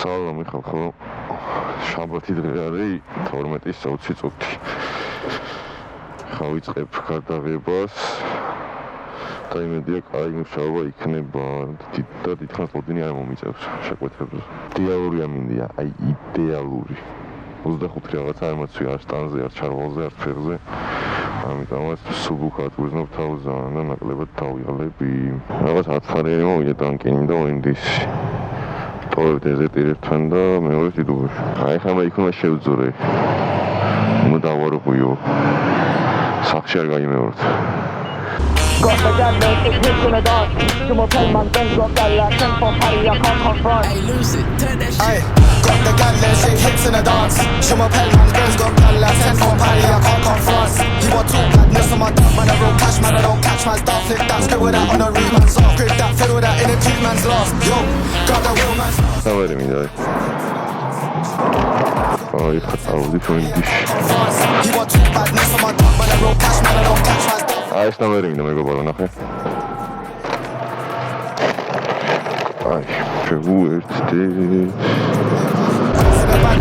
Salve, Michal. Შაბათი დღე არის 12:20 წუთი. ხავიწყებ გადაღებას. და იმედია, კაი მუშაობა იქნება და დიდხანს ლოდინი არ მომიწევს შეკვეთებზე. იდეალურია მინდია, აი იდეალური. 25 რაღაცა არ მოცვი, არ სტანზე, არ ჩარვალზე, არ ფერზე. ამიტომაც სუბუქად ვიზნობ თავზე და ნაკლებად დავიღალები. რაღაც ათხარიანი მოვიდა ტანკინი და ვენდისი. ტოვებ დეზერტირებთან და მეორე დიდუბოში. აი ხა მე იქ უნდა შევძორე. უნდა დავარღვიო. სახში არ გაიმეოროთ. Got the gun, no stick hits in the dark. You more play man, then got that last and for party, I can't confront. Hey, lose it, turn that shit. Aye, got the gun, then shake hips in the dance. Show my pen, man, Ben's got that last and for party, I can't confront. You want two madness on my dog, man, I roll cash, man, I don't catch man's dog. Flip that, scribble that on the root, man's off. Grip that, fiddle that in a two man's lost. Yo, got the real man's lost. Давай, მინდა. Ой, ხატავდი თუნდიშ. You want two madness on my dog, man, I roll cash, man, I don't catch man's dog. აი ეს ნომერი მინდა მეგობარო ნახე. აი, შევუერთდი.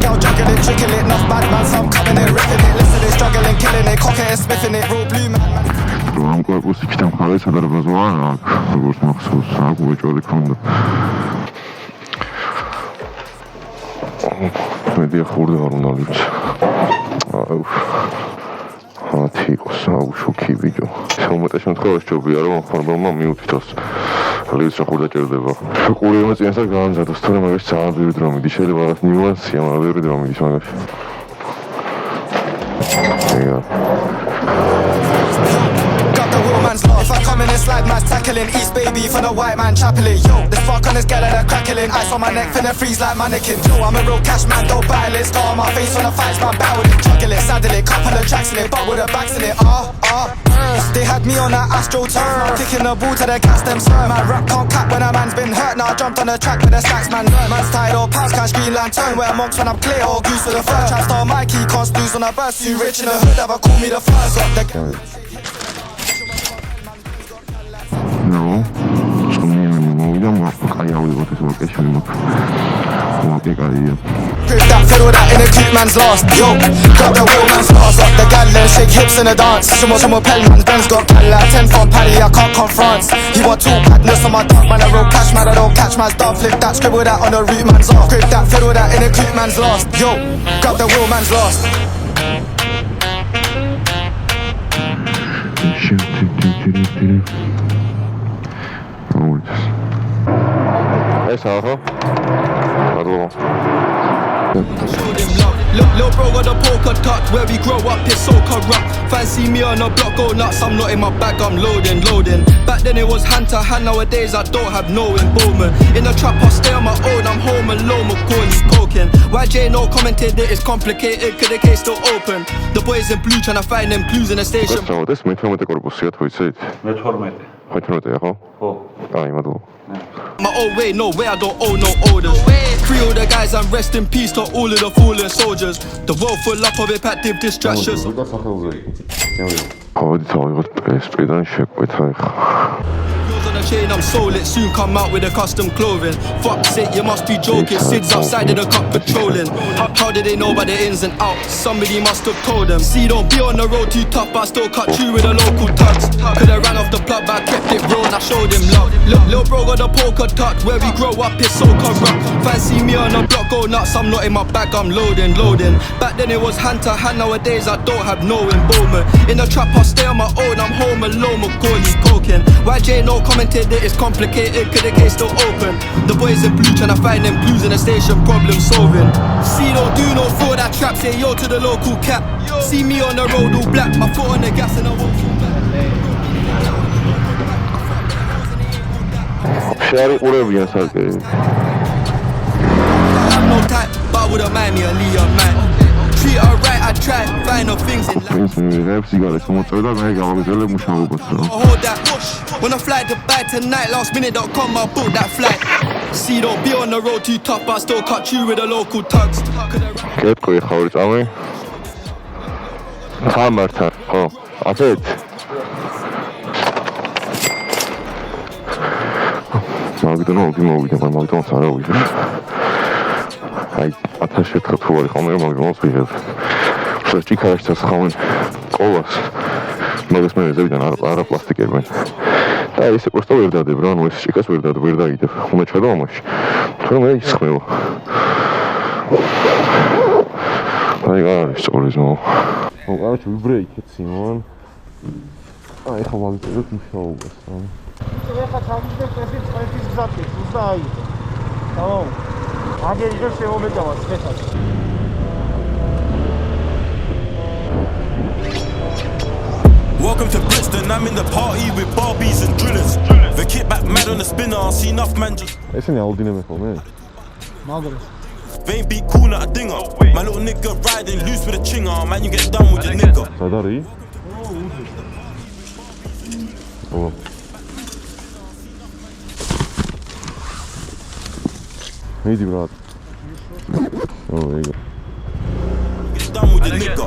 Girl juggling it, tricking it, enough bad man, some coming it, ripping it, listening, struggling, killing it, cocking it, smithing it, raw blue man. Am corpus იქიდან ხარ სადარბაზო არ აქვს, როგორც მახსოვს, აქ უეჭველი ქონდა. მედი ხურდა არ უნდა ლიც. აუ. აუ შოქი ვიდეო. შემოწე შემთხვევაში ჯობია რომ ხარბალმა მიუთითოს. ლიც ხურდა ჭირდება. ყური ემოციასაც გაანზადოს, თორემ მაგას ძალიან ბევრი დრო მიდის, შეიძლება რაღაც ნიუანსია, მაგრამ ბევრი დრო მიდის მაგაში. If I come in and slide, man's tackling East baby for the white man chapeling. Yo, the spark on this gal that crackling. Ice on my neck, finna freeze like mannequin. Yo, I'm a real cash man, don't battle it. Scar on my face when I fight, man, battle it. Juggle it, saddle it, couple of tracks in it, but with the backs in it. They had me on that Astro turn, kicking the ball to the cast them sir. My rap can't cap when a man's been hurt. Now I jumped on the track with the stacks, man. Man's tired or pounds, can't screen lantern. Wear monks when I'm clear or goose for the first. Trap star Mikey, can't snooze on a burst. You rich in the hood, ever call me the first. Got the No, mოვიდა კაი ავიღოთ ეს ვოკეშენი მოკე კაია. Grip that, fiddle that in a cute man's lost. Yo, got the real man's lost. Up the gal, then shake hips in the dance. Some pell man's Ben's got gal, 10 from Paddy, I can't confront. You want two madness on my dog, man, I roll cash, man, I don't catch man's dog. Flip that, scribble that on the root man's off. Grip that, fiddle that in a cute man's lost. Yo, got the real man's lost. ეს ახო. ადო. Lil bro got a poker tucked where we grow up, it's so corrupt. Fancy me on a block, go nuts, I'm not in my bag, I'm loading. Back then it was hand to hand, nowadays I don't have no involvement. In the trap I stay on my own, I'm home alone, McCoy's coking. YJ no commented that it's complicated, cause the case still open. The boys in blue trying to find them clues in the station. ეს მე-18 კორპუსია თუ იცით? მე-18. 18 ხო? ხო. აი, მადლობა. My own way, no way, I don't owe no orders. Free all the guys and rest in peace to all of the fallen soldiers. The world full up of impactive distractions. ავედი თავიღოთ PSP-დან შეკვეთა ხა. On the chain, I'm sold it, soon come out with a custom clothing. Fuck's it, you must be joking. Sid's outside of the cup patrolling. How did they know about the ins and outs? Somebody must have told them. See, don't be on the road too tough, but I still cut through with the local tugs. Could've ran off the plug, but I kept it real and I showed him love. Look, lil bro got a poker tucked where we grow up, it's so corrupt. Fancy me on the block, go nuts, I'm not in my bag, I'm loading. Back then it was hand to hand, nowadays I don't have no involvement. In the trap I stay on my own, I'm home alone, McCoy's coking. YJ no commented that it's complicated, cause the case still open. The boys in blue trying to find them clues in the station, problem solving. See, don't do no fraud, that trap, say yo to the local cap. See me on the road all black, my foot on the gas and I won't fall back. შეარი ყურებიან საკე. I'm no type, but wouldn't mind me a Leah man. Treat her right, I try, find her things in life. მიღებს სიგარეტს მოწევდა და მე გავაგრძელებ მუშაობას. Hold that push. When I fly Dubai tonight, lastminute.com, I booked that flight. See, don't be on the road too tough, but I still cut you with the local tugs. კეთრი ხავრი წამი. ხამართან, ხო, აცეთ. მაგდანო მოვიდა, მაგრამ მაგდანო არა ვიღე. აი 1000 ერთხელ თუ არის ხოლმე მაგას ვიღებ. ეს ჭიქარაში დასხავენ ყოლას. მაგას მე ზევიდან არა პლასტიკებენ. და ესე პროსტა ვერ დადებ რა, ანუ ეს ჭიქას ვერ დაიდებ. უნდა ჩადო ამაში. თორემ მე ისხმევა. აი არის სწორიზმო. Короче, выбрейкет, Симон. Ай, хавал, ты тут мешал, баста. Я хочу видеть, как ты запись, узнай. Алло. А где идешь, его медала, спешат. Welcome to Brixton, I'm in the party with Barbies and drillers. The kickback mad on the spinner, I see enough man just. ეს είναι ალდინე ხოლმე. Magre. They ain't beat cool, not a dinger. My little nigga riding loose with a chinger, man, you get done with your nigga. სად არის? ო. მიდი ბრატ. ო, ეგ. Done with your nigga.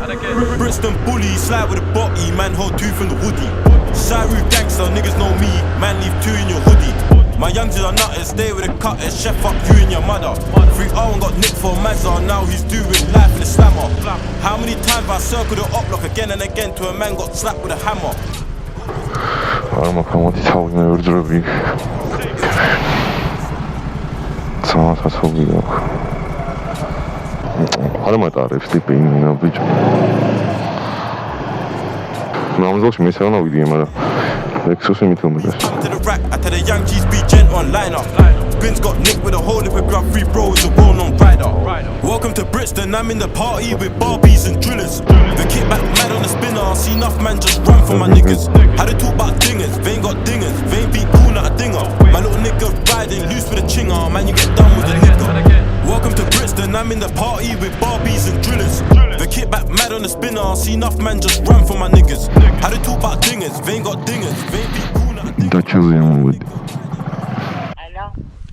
Brixton bully, slide with a body, man, hold two from the woody. Saru gangster, niggas know me, man, leave two in your hoodie. My youngsters are nutters, stay with a cutters, chef up you and your mother. 3-0 got nicked for Mazza, now he's doing life in the slammer. How many times I circled the up block again and again till a man got slapped with a hammer? I'm a commodity town in the Derby. Someone has told me that. I don't matter if sleeping in a beach. I'm also missing out with him. Excuse me to me. To the rack, I tell the young G's be gent on liner. Bins got nicked with a hole if we grab 3 bros, a well-known rider. Welcome to Brixton, I'm in the party with Barbies and drillers. The kickback mad on the spinner, I see enough man just run for my niggas. How they talk about dingers, they ain't got dingers, they ain't beat cool, not a dinger. My little nigga riding loose with a chinger, man, you get done with a nigga. Welcome to Brixton, I'm in the party with Barbies and drillers. The kickback mad on the spinner, I see enough man just run for my niggas. How they talk about dingers, they ain't got dingers, they ain't beat cool, not a dinger.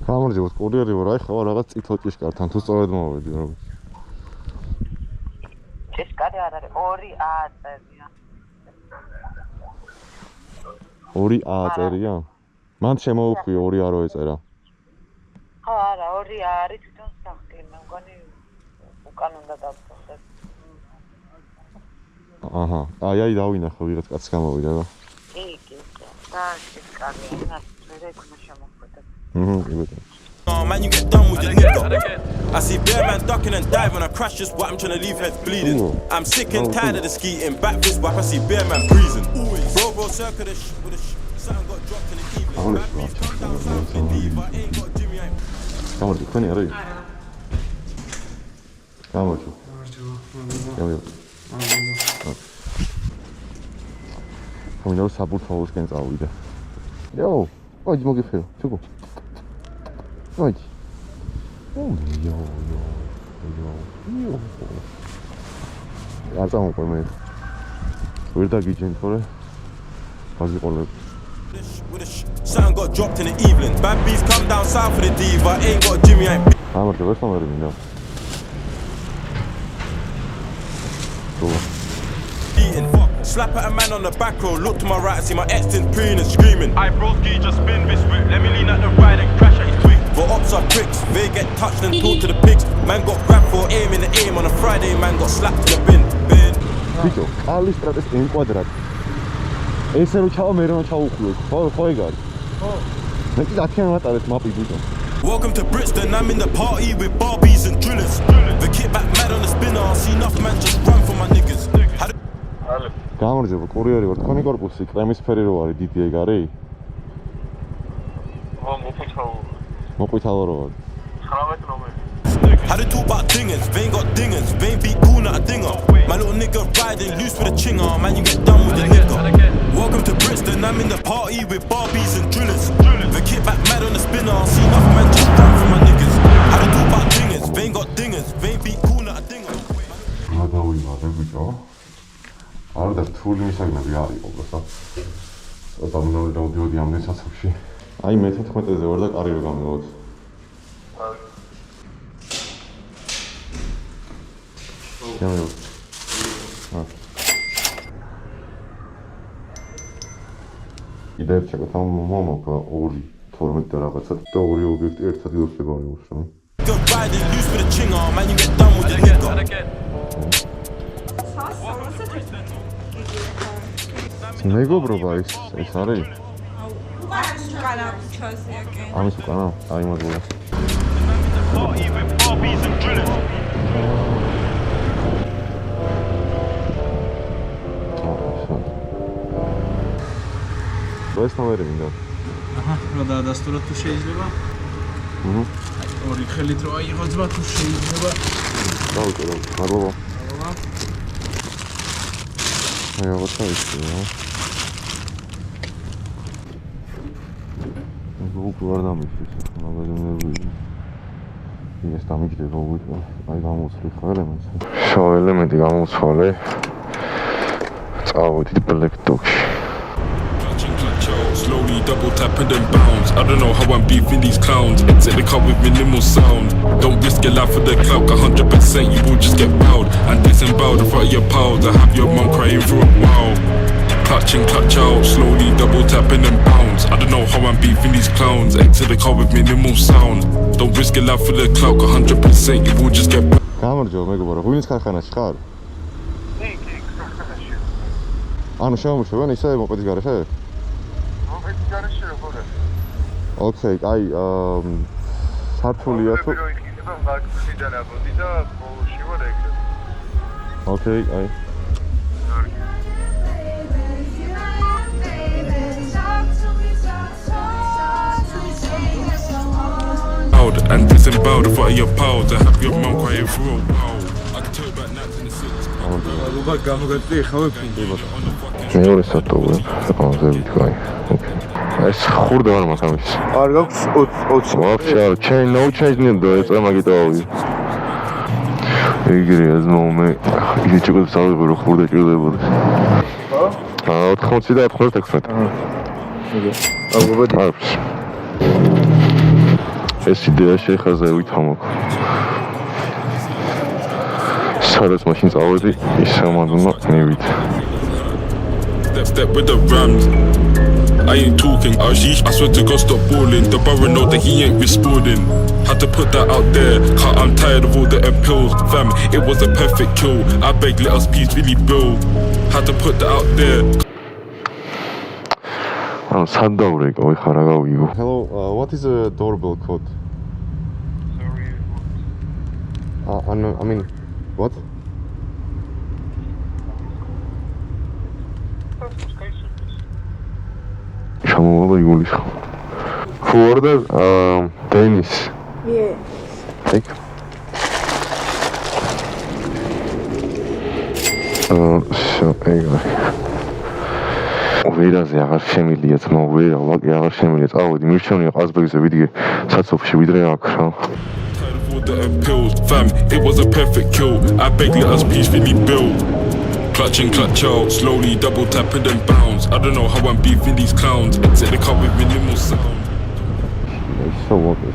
გამარჯობა, კურიერი ვარ, აი ხავა რაღაც წითელ ჭიშკართან, თუ სწორედ მოვედი რა. ჭიშკარი არ არის, 2A წერია. 2A წერია? მან შემოუხვია 2A რო ეწერა. ხო, არა, 2A არის თვითონ სახელი, მე მგონი უკან უნდა დავწერდე. აჰა, აი დავინახე ვიღაც კაცს გამოვიდა რა. კი, და ჭიშკარი, რაც მე იქნა შემოხვედა. Man, you get done with your nigga. I see bear man ducking and dive when I crash this white, I'm trying to leave heads bleeding. I'm sick and tired of the skeeting, back fist wipe, I see bear man breathing. Bro, circle this shit with a shit. Something got dropped in the evening. Bad bitch come down south in diva, ain't got Jimmy, I ain't. გამარჯობა, თქვენი არა? გამარჯობა. გამარჯობა. მომდევნო საბურთალოსკენ წავიდა. იო, აი მოგიფერო, ჩუქო. Right. Oh, yo. არ წამოყვე მე. ვერ დაგიჯენ თორე. გაგიყოლებ. Something got dropped in the evening. Bad bees come down south for the diva, ain't got Jimmy, I ain't. გამარჯობა, ეს მომერი მინდა. Slap at a man on the back row, look to my right, see my ex in preen and screaming. I broski just spin this whip, let me lean at the right and crash at his twig. The ops are pricks, they get touched and talk to the pigs. Man got grabbed for aim in the aim on a Friday, man got slapped in the bin. Bicho, ალის სტრატეს ენკვადრატ. ესე რო ჩავა მე რომ ჩაუხუეთ. ხო ეგ არის. ხო. მე კიდე 10-იან ვატარებ მაპი ბიჭო. Welcome to Brixton, I'm in the party with Barbies and drillers. The kickback mad on the spinner, I see enough man just run for my niggas. გამარჯობა, კურიერი ვარ, თქვენი корпуსი კრემისფერი რო არის, დიდი ეგ არის? მოყვითალო რო არის. 19 ნომერი. How they talk about dingers, they ain't got dingers, they ain't beat cool, not a dinger. My little nigga riding loose with a chinger, man, you get done with a nigga. Welcome to Brixton, I'm in the party with Barbies and drillers. The kickback mad on the spinner, I see enough man just run for my niggas. How they talk about dingers, they ain't got dingers, they ain't beat cool, not a dinger. გადავიმარე ბიჭო. არ და რთული მისაგნები არის უბრალოდ. ცოტა მინდა დავდიოდი ამდენ სასახში. აი მე 14-ზე ვარ და კარი რო გამოვაქვს. იდეა ჩაკეთა მომოყვა 2 12 და რაღაცა და 2 ობიექტი ერთ ადგილას მდებარეობს რა. Riding loose with a chinger, მეგობრობა ეს არის? უკანა ქუჩაზე კი. ამის უკანა? აი მოგულა. Party with Barbies and drillers. ეს ნომერი მინდა. აჰა, რა დაადასტუროთ თუ შეიძლება? ორი ხელით რო აიღო ძმა თუ შეიძლება? დავუჭერო, მადლობა. აი, აღარ წაიწია. უყურარ დამიშვის, მაგაზინები. ეს დამიჯდება უყურა. აი გამოცვლი ხო ელემენტი. შო ელემენტი გამოცვალე. წავედით Black Dog-ში. Slowly double tapping them bounds. I don't know how I'm beefing these clowns. Exit the car with minimal sound. Don't risk your life for the clout. 100% you will just get bowed. And disemboweled in front of your pals. I have your mum crying for a while. Clutching, clutch out. Slowly double tapping them bounds. I don't know how I'm beefing these clowns. Exit the car with minimal sound. Don't risk your life for the clout. 100% you will just get bowed. გამარჯობა მეგობრო, ღვინის ქარხანაში ხარ? კი, ქარხანაში. ანუ შემოშევენ ისე მოპედის გარეშე? Okay, აი სართულია თუ Okay, აი And disemboweled in front of your pals. I have your mum crying for a while. I can tell you about nights in the six. ალბათ გამოგაწია ხავე ფინდებოდა. მეორე სათოვე, ყველაზე ვიტყვი. Okay. ეს ხურდა არ მაქვს ამის. არ გაქვს 20. Вообще, change no change нет, да, это მაგიტავი. იგრი ეს მომე, ისე ჩიკოს სავე რო ხურდა ჭირდებოდა. ხო? 80 და 96. ალბათ. ეს იდეა შეხაზე ვითამო. სადაც მაშინ წავედი, ისე მანდუნა მივით. Step with the Rams. I ain't talking, I swear to God stop balling. The borough know that he ain't responding. Had to put that out there, cause I'm tired of all the appeals. Fam, it was a perfect kill. I beg, let us peacefully build. Had to put that out there. Hello, what is the doorbell code? Sorry, I mean, what? Шамова Юлис. Who ordered tennis? Yes. Take. So, anyway. ვერაზე აღარ შემილია ძმა, ვერა, ვაკი აღარ შემილია. წავედი, მირჩევნია ყაზბეგზე ვიდგე საცოფში ვიდრე აქ რა. The appeals, fam, it was a perfect kill. I beg, let us peacefully build. Clutching, clutch out, slowly double tapping them bounds. I don't know how I'm beefing these clowns. Exit the car with minimal sound. So what is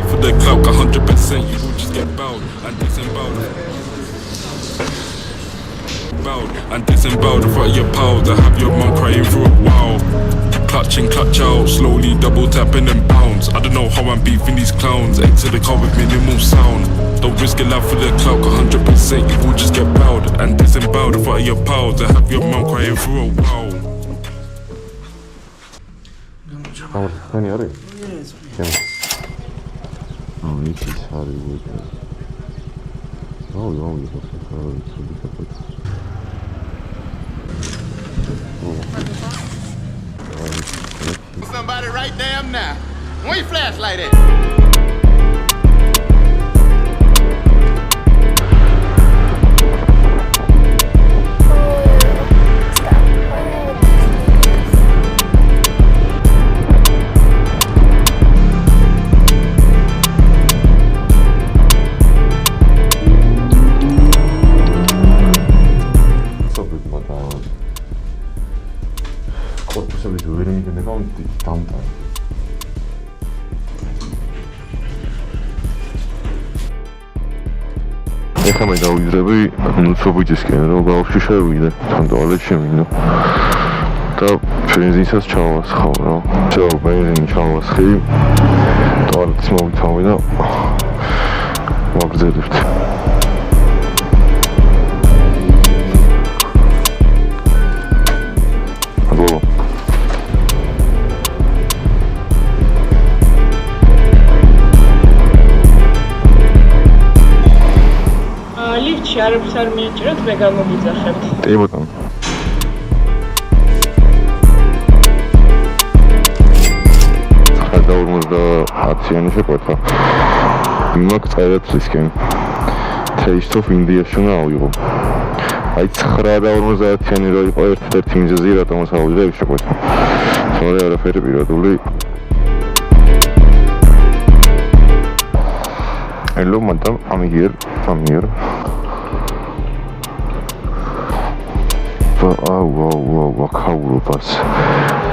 For the clout, 100% you will just get bowed and disemboweled. And disemboweled in front of your pals. I have your mum crying for a while. Clutching, clutch out, slowly double tapping them bounds. I don't know how I'm beefing these clowns. Exit the car with minimal sound. Don't risk your life for the clout, 100% you will just get bowed and disemboweled in front of your pals. I have your mum crying for a while. Any other? Yes. Oh, this is Hollywood. Oh, you always have to follow it to be perfect. Somebody right damn now. Where your flashlight at? ეხლა მე დავიძრები ნუცობიჯისკენ, რომ გავში შევიდე, თან ტუალეტში მინდა. და ბენზინსაც ჩავასხავ რა. ბენზინი ჩავასხი. ტუალეტს მოვითავი და ვაგრძელებთ. არაფერს არ მიეჭიროთ, მე გამოგიძახებთ. კი ბატონო. და 50-იანი შეკვეთა. იმაკ წაერაფლისკენ. Taste of India-ში უნდა ავიღო. აი 9-50-იანი რო იყო ერთ-ერთი მიზეზი, რატომაც ავიღე შეკვეთა. თორე არაფერი პირადული. Hello, madam. I'm here. Wow,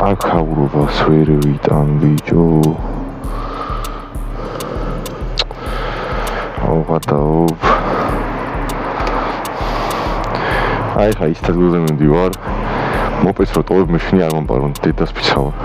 აქაურობას ვერ ვიტან ბიჭო. ავღადაობ. აი ხა ის თაგლზე მივდივარ. მოპეს რო ტოვებ მეშინი არ მომპარონ დედას ფიცავარ.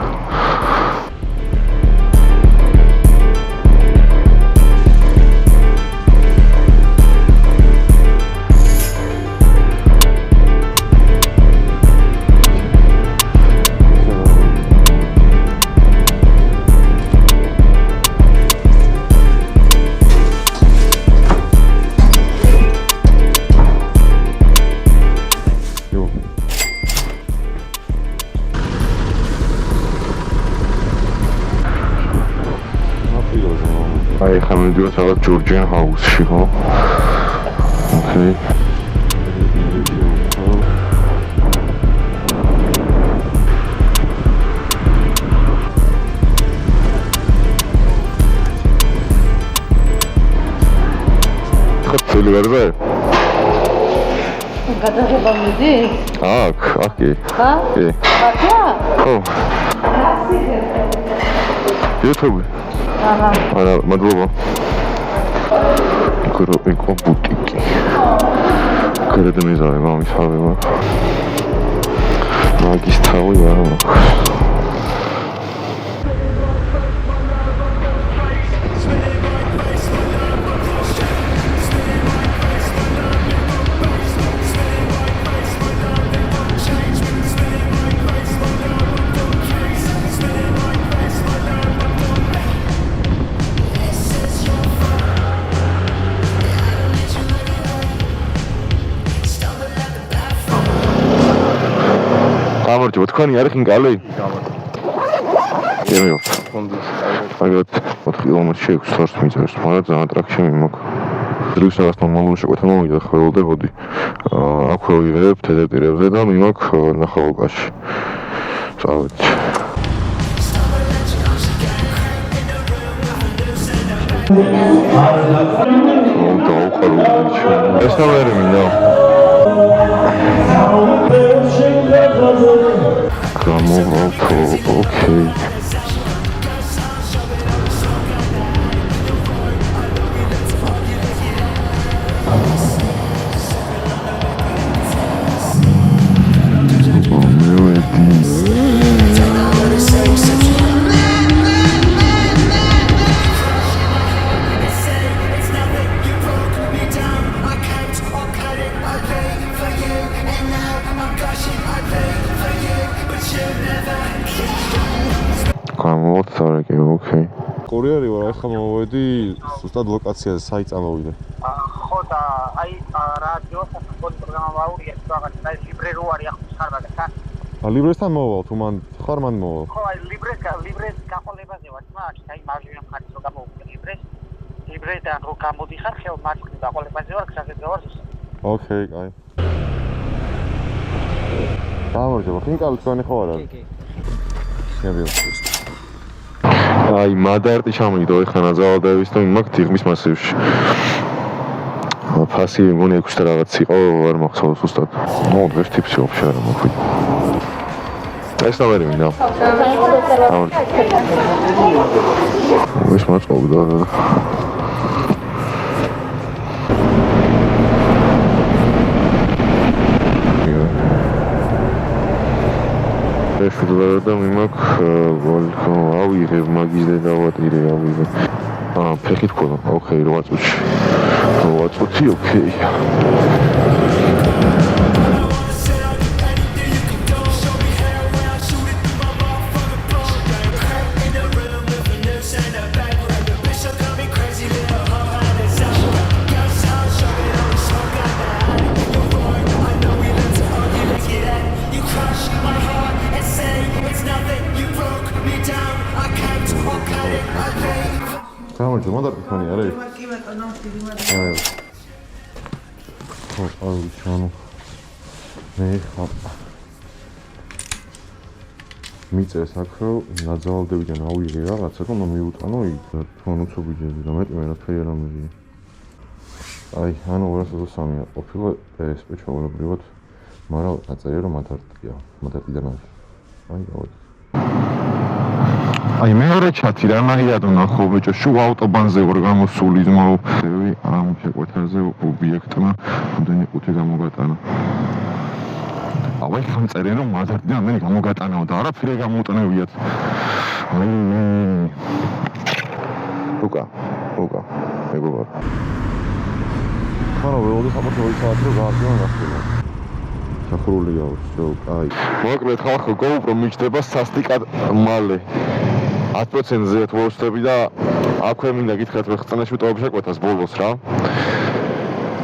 აი ხა მივდივართ რაღაც ჯორჯიან ჰაუსში, ხო? ოკეი. ხოთელი ვერზე? გადაღება მიდი? აქ, კი. ხა? კი. ხა? ხო. YouTube. არა, მადლობა. იქო ბუტიკი. გარდა მიზავე, მამის ავება. მაგის თავი არ მაქვს. გამარჯობა, თქვენი არის ხინკალი? გამარჯობა. აგრეთ 4 კილომეტრში 6 თორს მიწერს, მაგრამ ძალიან ტრაქში მიმოქ. დროის რაღაც ნორმალური შეკვეთა მომიდა, ხველდებოდი. აქ ვიღებ თეთრტირებზე და მიმოქ ნახალკაში. წავედი. ეს ნომერი მინდა. გამოვავთო, ოკეი. კურიერი ვარ, ახლა მოვედი ზუსტად ლოკაციაზე, საით წამოვიდე. ხო და აი რადიო საფონდ პროგრამა ვაურია რაღაც და ლიბრე რო არის ახლა ხარბაგასთან. ლიბრესთან მოვალ, თუ მან ხარ მან მოვალ. ხო, აი ლიბრეს გაყოლებაზე ვარ, მაგრამ აი მარჯვენა მხარეს რო გამოვიდე ლიბრედან რო გამოდიხარ, ხელ მარცხნივ გაყოლებაზე ვარ, გზაზე გავარ ზუსტად. ოკეი, კაი. გამარჯობა, ხინკალი თქვენი ხო არა? კი. აი მადარტი ჩამიდო ეხლა ნაზავადების და იმაკ თიღმის მასივში. ფასი მგონი 6 და რაღაც იყო, არ მახსოვს ზუსტად. ნუ ვერ ტიპსი ვაფშე არ მოხვიდა. ეს ნომერი მინდა. ეს მოწყობდა. შეგვიძლია მიმაქ ვოლკო ავიღებ მაგის და დავატირე ავიღე. ფეხით ქონა. ოკეი, 8 წუთში. 8 წუთი, ოკეი. მათონი არის? კი ბატონო, დიდი მადლობა. ხო, აი ჩანო. მე ხარ. მიწეს აქ რომ ნაძალდებიდან ავიღე რაღაცა, რომ მივუტანო იქ თონუცობიჯები და მეტი მენაფერი რამეა. აი, ანუ 223-ია ყოფილა PSP ჩაულებრივად, მაგრამ აწერია რომ მათარტიდან არის. აი, გავადი. აი, მეორე ჩათი რა ნაირად ნახო ბიჭო, შუა ავტობანზე ვარ გამოსული ძმაო. ამ შეკვეთაზე ობიექტმა რამდენი ყუთი გამოგატანა. აი, ხომ წერენ რომ მათარტიდან რამდენი გამოგატანაო და არაფერი გამოუტანებიათ. აი, უკა, მეგობრებო. ხარო ველოდი საფრთხე საათი რომ გაარკვევან გახდება. სახურულია უშო, აი. მოკლედ ხალხო GoPro მიჩნდება სასტიკად მალე. 10%-ზე ვორსტები და აქვე მინდა გითხრათ რომ ხწანაში ვიტოვებ შეკვეთას ბოლოს რა.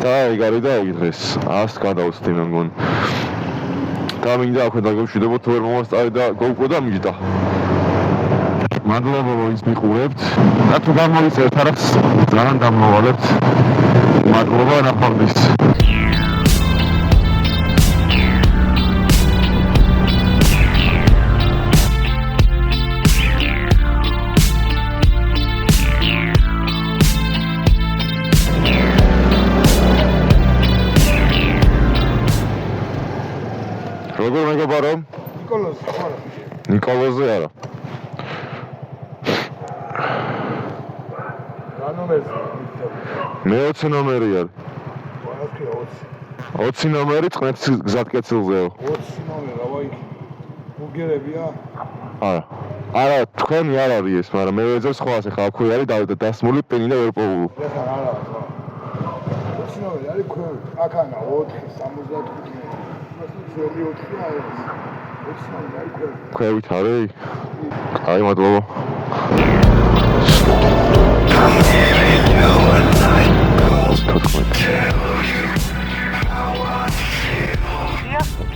და ეგ არის და ეგ დღეს 100-ს გადავწდი მე მგონი. და მინდა აქვე დაგევშვიდებოდ თუ ვერ მომასწარი და GoPro და მიჯდა. მადლობა რომ ის მიყურებთ. და თუ გამოიწერთ არაც ძალიან დამოვალებთ. მადლობა ნახვამდის. როგორ მეგობარო? ნიკოლოზზე არა. რა ნომერზე? მე 20 ნომერი არის. 20 ნომერი წყნეთის გზატკეცილზეო. 20 ნომერი, ავაი. ბურგერებია? არა, თქვენი არ არის ეს, მაგრამ მე ვეძებ სხვას ახლა აქვე არის დასმული პენი და ვერ პოულო. ეხლა არა. 20 ნომერი არის ქვევით. აქანა 4.75. ძველი 4 არის. 20 ნომერი არის ქვევით. ქვევით არის? აი, მადლობა.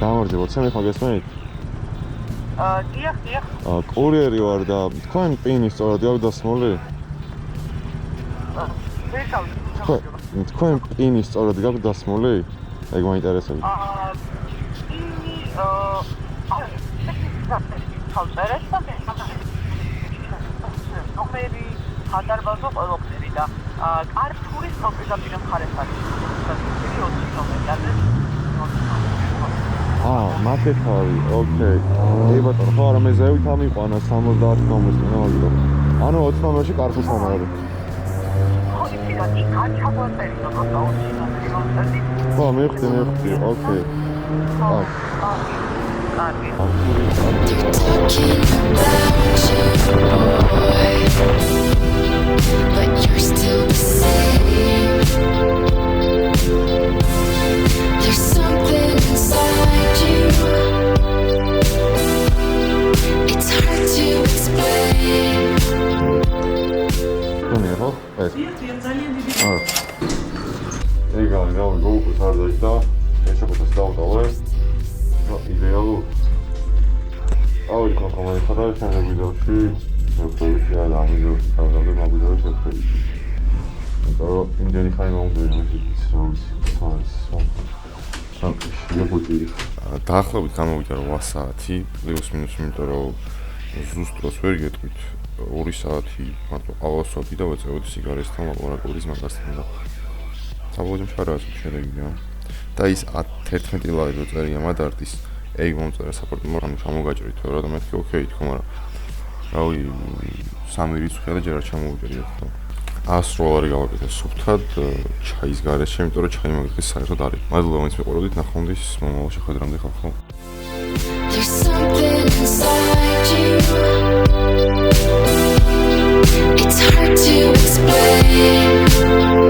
გამარჯობა, ვაცემ ხა გესმენთ? დიახ. კურიერი ვარ და თქვენ პინი სწორად აქვს დასმული? თქვენ პინი სწორად გაქვს დასმული? ეგ მაინტერესებს. ნომერი ხადარბაზო ყველაფერი და კარტურის მოგზაურობიდან მხარეს არის. 20 ნომერი არის. მათეთ არის, ოკეი. ე ბატონო, ხო არა მე ზევით ამიყვანა 70 ნომერს მოვიდა. ანუ 20 ნომერში კარტუშა არის. ხო, მიხდი, ოკეი. But you're still the same. There's something inside you. It's hard to explain. Kunero, ეს. ეგ არის რა GoPro სარდაჭ და ეს შეკვეთას დავტოვე. იდეალურ. ავი კომპანია ხარ შენ ვიდეოში. ვიდეოში არა ამის თავზე მოგვითხრა შეხვედრა. და იმდენი ხანი მომდენი ის დაახლოებით გამოვიდა 8 საათი პლუს მინუს, იმიტომ რომ ზუსტ დროს ვერ გეტყვით 2 საათი მარტო ყავასვაფი და ვეწევოდი სიგარესთან ლაბორატორიის მაგასთან და საბოლოო შარას შედეგია და ის 11 ლარი რო წერია მადარტის ეგ მომწერა საპორტ მორამ ჩამოგაჭრით რა და მეთქი ოკეი თქო, მაგრამ რავი 3 რიცხვია და ჯერ არ ჩამოვიჭრია ხო 100 დოლარი გავაკეთე სუფთად ჩაის გარეშე, იმიტომ რომ ჩაი მაგის საერთოდ არის. მადლობა ვინც მეყურებდით, ნახვამდის მომავალ შეხვედრამდე ხალხო. There's something inside you. It's hard to explain.